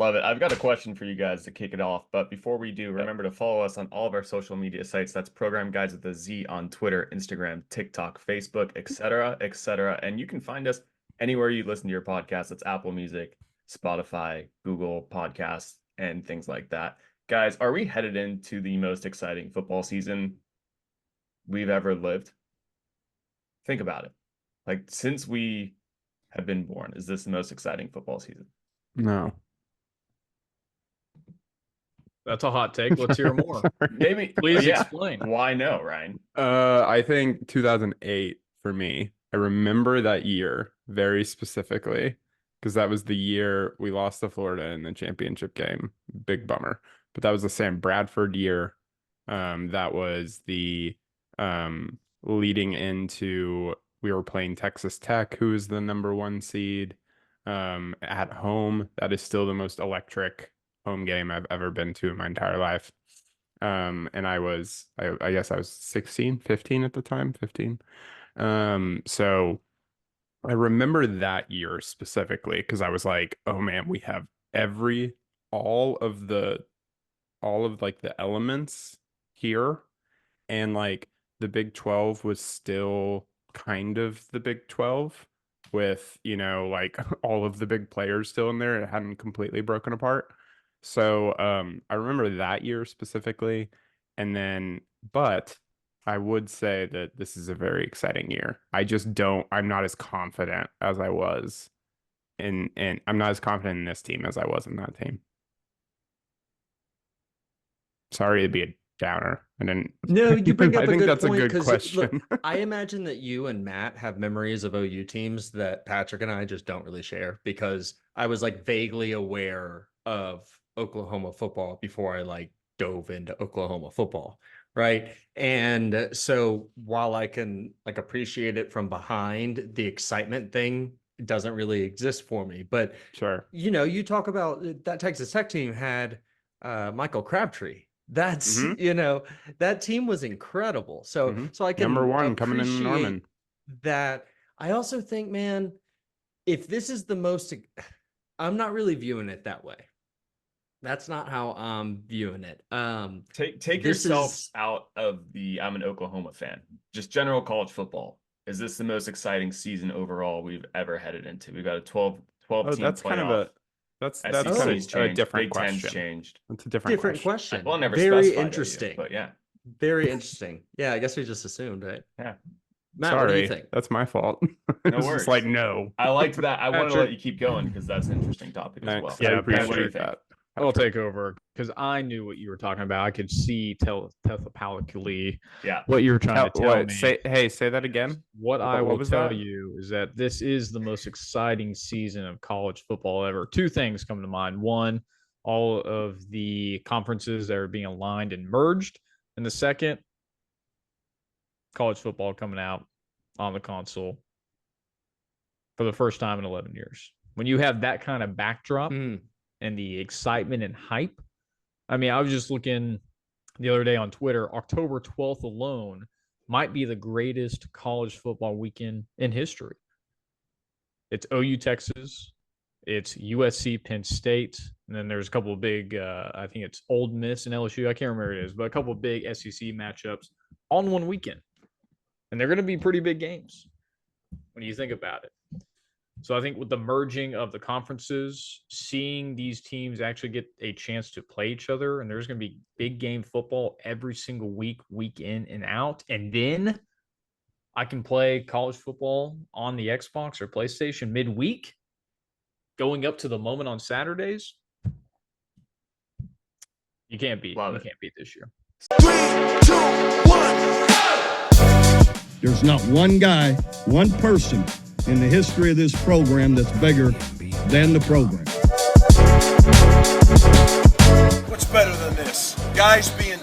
Love it. I've got a question for you guys to kick it off. But before we do, remember to follow us on all of our social media sites. That's Program Guys with a Z on Twitter, Instagram, TikTok, Facebook, etc., etc. And you can find us anywhere you listen to your podcast. That's Apple Music, Spotify, Google Podcasts, and things like that. Guys, are we headed into the most exciting football season we've ever lived? Think about it. Like, since we have been born, is this the most exciting football season? No. That's a hot take. Let's hear more. Maybe. Please explain. Why no, Ryan? I think 2008 for me. I remember that year very specifically because that was the year we lost to Florida in the championship game. Big bummer. But that was the Sam Bradford year. That was the leading into we were playing Texas Tech, who is the number 1 seed at home. That is still the most electric home game I've ever been to in my entire life. And I guess I was 15 at the time, 15. So I remember that year specifically because I was like, oh man, we have all of like the elements here. And like the Big 12 was still kind of the Big 12 with, like all of the big players still in there. It hadn't completely broken apart. So I remember that year specifically. And then, but I would say that this is a very exciting year. I'm not as confident as I was and I'm not as confident in this team as I was in that team. Sorry to be a downer. No, you bring up I think that's point, a good question. Look, I imagine that you and Matt have memories of OU teams that Patrick and I just don't really share because I was like vaguely aware of Oklahoma football before I like dove into Oklahoma football, right? And so while I can like appreciate it from behind, the excitement thing doesn't really exist for me. But sure, you talk about that Texas Tech team had Michael Crabtree. That's that team was incredible. So I can number 1 coming in Norman. That I also think, man, if this is the most, I'm not really viewing it that way. That's not how I'm viewing it. Take yourself out of the I'm an Oklahoma fan. Just general college football. Is this the most exciting season overall we've ever headed into? We've got a 12 team that's playoff. Kind of a that's kind of a different Big Ten's question. changed. It's a different question. Well, never very interesting. but yeah, very interesting. Yeah, I guess we just assumed, right? Yeah. Matt, sorry, what do you think? That's my fault. No worries. Just like no. I liked that. I wanted to let you keep going because that's an interesting topic as well. Yeah, I What do you appreciate think? that. I'll take over because I knew what you were talking about. I could see telepathically what you were trying to tell me. Say that again. What I will tell you is that this is the most exciting season of college football ever. 2 things come to mind. One, all of the conferences that are being aligned and merged. And the second, college football coming out on the console for the first time in 11 years. When you have that kind of backdrop, and the excitement and hype. I mean, I was just looking the other day on Twitter, October 12th alone might be the greatest college football weekend in history. It's OU Texas, it's USC Penn State, and then there's a couple of big, I think it's Ole Miss and LSU, I can't remember what it is, but a couple of big SEC matchups all in one weekend. And they're going to be pretty big games when you think about it. So I think with the merging of the conferences, seeing these teams actually get a chance to play each other, and there's going to be big game football every single week, week in and out. And then I can play college football on the Xbox or PlayStation midweek, going up to the moment on Saturdays. You can't beat. You can't beat this year. 3, 2, 1. There's not one guy, one person in the history of this program that's bigger than the program. What's better than this? Guys being